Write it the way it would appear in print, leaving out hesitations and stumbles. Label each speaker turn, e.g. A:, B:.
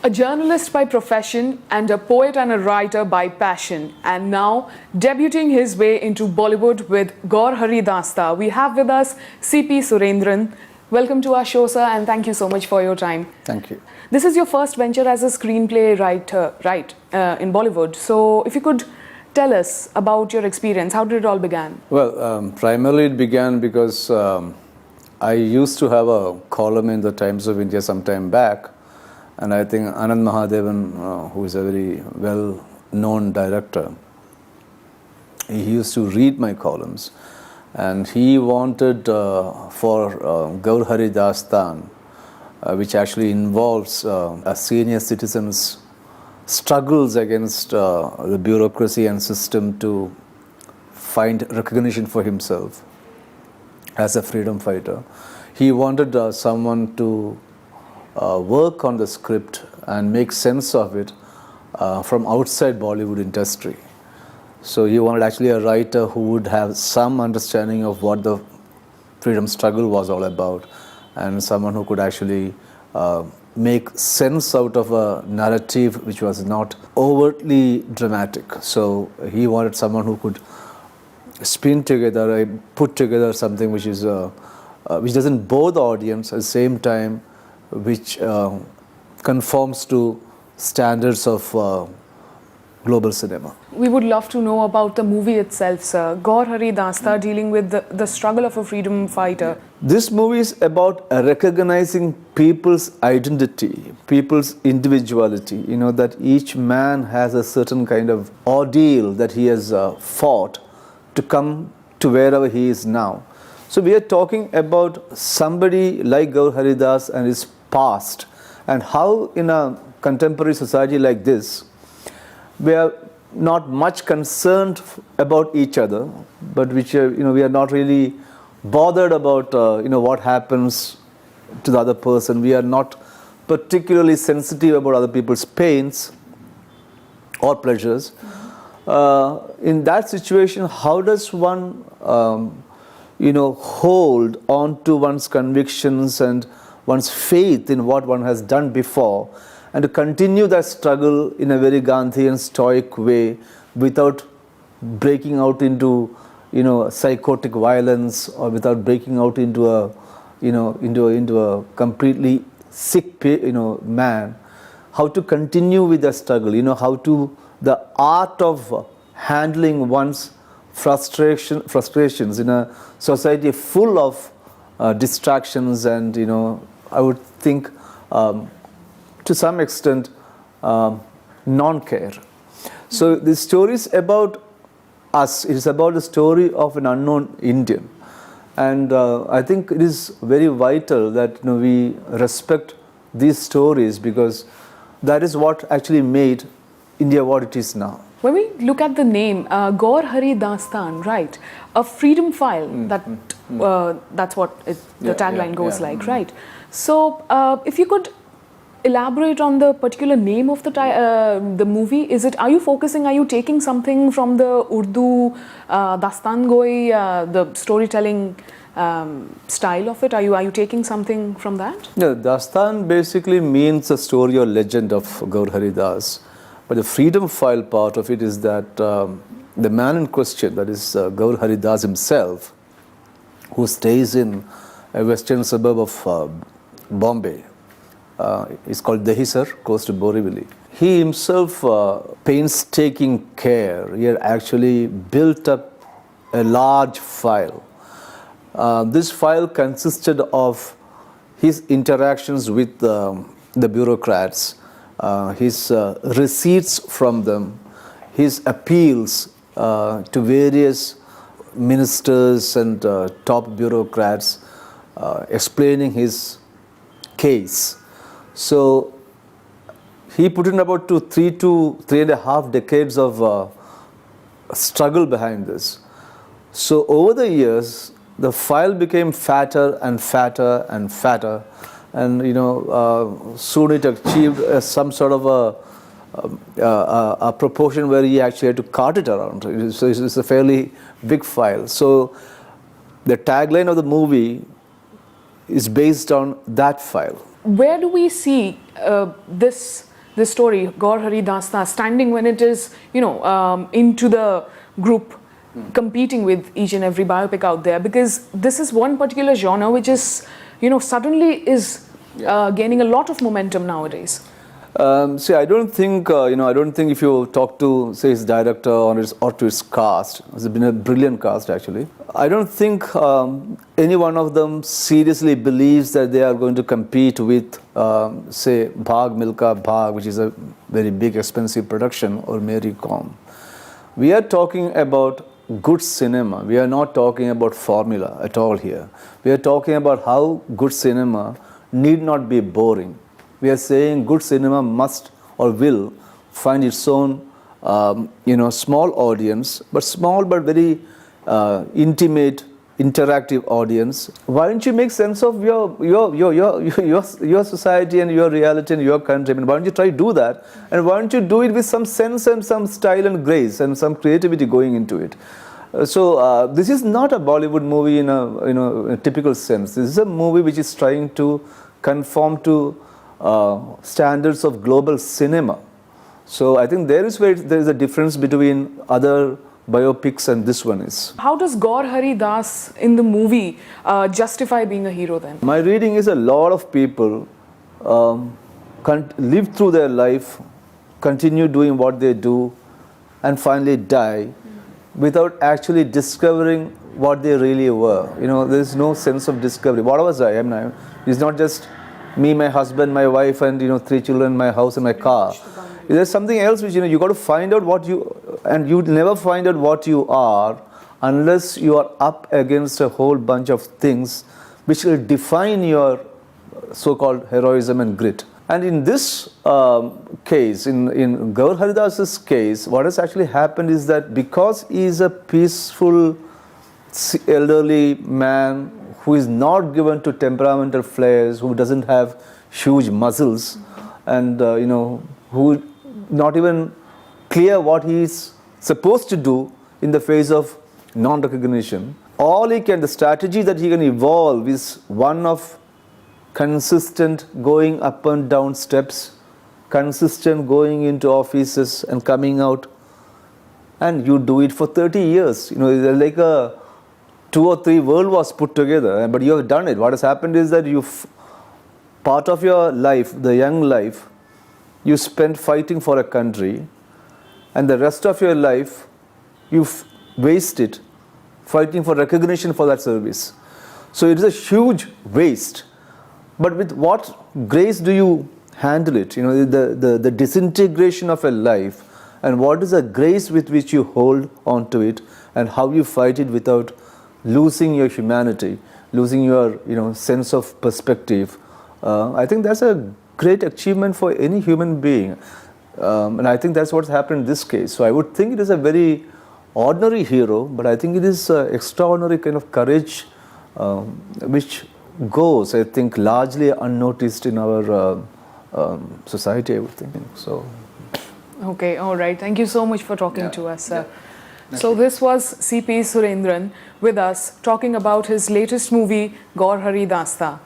A: A journalist by profession and a poet and a writer by passion, and now debuting his way into Bollywood with Gaur Hari Dasta, we have with us C.P. Surendran. Welcome to our show, sir, and thank you so much for your time.
B: Thank you.
A: This is your first venture as a screenplay writer, right, in Bollywood. So if you could tell us about your experience, how did it all begin?
B: Well, primarily it began because I used to have a column in the Times of India some time back, and I think Anand Mahadevan, who is a very well-known director, he used to read my columns, and he wanted for Gaur Hari Dastan, which actually involves a senior citizen's struggles against the bureaucracy and system to find recognition for himself as a freedom fighter. He wanted someone to work on the script and make sense of it from outside Bollywood industry. So he wanted actually a writer who would have some understanding of what the freedom struggle was all about, and someone who could actually make sense out of a narrative which was not overtly dramatic. So he wanted someone who could spin together, put together something which is which doesn't bore the audience, at the same time which conforms to standards of global cinema.
A: We would love to know about the movie itself, sir. Gaur Hari Dasta, dealing with the struggle of a freedom fighter.
B: This movie is about recognizing people's identity, people's individuality. You know, that each man has a certain kind of ordeal that he has fought to come to wherever he is now. So we are talking about somebody like Gaur Hari Das and his past, and how in a contemporary society like this, we are not much concerned about each other, but which we are not really bothered about what happens to the other person. We are not particularly sensitive about other people's pains or pleasures. In that situation, how does one hold on to one's convictions and one's faith in what one has done before, and to continue that struggle in a very Gandhian stoic way without breaking out into psychotic violence, or without breaking out into a completely sick man? How to continue with the struggle? How to the art of handling one's frustrations in a society full of distractions and I would think to some extent non-care. So the story is about us. It is about the story of an unknown Indian, and I think it is very vital that we respect these stories, because that is what actually made India what it is now.
A: When we look at the name, Gaur Hari Dastan, right? A freedom file, that's what the tagline goes like, right? So if you could elaborate on the particular name of the movie, are you taking something from the Urdu Dastan Goi, the storytelling style of it? Are you taking something from that?
B: No, Dastan basically means a story or legend of Gaur Hari Das. But the freedom file part of it is that the man in question, that is Gaur Hari Das himself, who stays in a western suburb of Bombay, is called Dahisar, close to Borivali. He himself, painstaking care, he had actually built up a large file. This file consisted of his interactions with the bureaucrats, his receipts from them, his appeals to various ministers and top bureaucrats, explaining his case. So he put in about 3 to 3.5 decades of struggle behind this. So over the years, the file became fatter and fatter and fatter, and soon it achieved some sort of a proportion where he actually had to cart it around. So it's a fairly big file. So the tagline of the movie is based on that file.
A: Where do we see this this story, Gaur Hari Dasta, standing when it is, into the group, competing with each and every biopic out there, because this is one particular genre which is, suddenly is gaining a lot of momentum nowadays.
B: See, I don't think, I don't think if you talk to, say, his director or to his cast, it's been a brilliant cast actually. I don't think any one of them seriously believes that they are going to compete with, say, Bhaag Milka Bhaag, which is a very big, expensive production, or Mary Kom. We are talking about good cinema. We are not talking about formula at all here. We are talking about how good cinema need not be boring. We are saying good cinema must or will find its own, small audience, but small but very intimate, interactive audience. Why don't you make sense of your society and your reality and your country? I mean, why don't you try to do that? And why don't you do it with some sense and some style and grace and some creativity going into it? So this is not a Bollywood movie in a typical sense. This is a movie which is trying to conform to standards of global cinema. So I think there is a difference between other biopics and this one is.
A: How does Gaur Hari Das in the movie justify being a hero then?
B: My reading is a lot of people live through their life, continue doing what they do, and finally die without actually discovering what they really were. There is no sense of discovery. What was I? It's not just me, my husband, my wife, and 3 children, my house and my car. There's something else which you got to find out what you, and you never find out what you are unless you are up against a whole bunch of things which will define your so-called heroism and grit. And in this case, in Gaur Hari Das's case, what has actually happened is that because he is a peaceful elderly man who is not given to temperamental flares, who doesn't have huge muscles, and who not even clear what he is supposed to do in the face of non-recognition. The strategy that he can evolve is one of consistent going up and down steps, consistent going into offices and coming out, and you do it for 30 years. Like a 2 or 3 world wars put together, but you have done it. What has happened is that part of your life, the young life, you spent fighting for a country, and the rest of your life you wasted fighting for recognition for that service. So it is a huge waste. But with what grace do you handle it? The disintegration of a life, and what is the grace with which you hold on to it, and how you fight it without losing your humanity, losing your sense of perspective. I think that's a great achievement for any human being, and I think that's what's happened in this case. So I would think it is a very ordinary hero, but I think it is extraordinary kind of courage which goes, I think, largely unnoticed in our society, I would think. So.
A: Okay, all right. Thank you so much for talking to us, sir. So this was C.P. Surendran with us talking about his latest movie, Gaur Hari Dasta.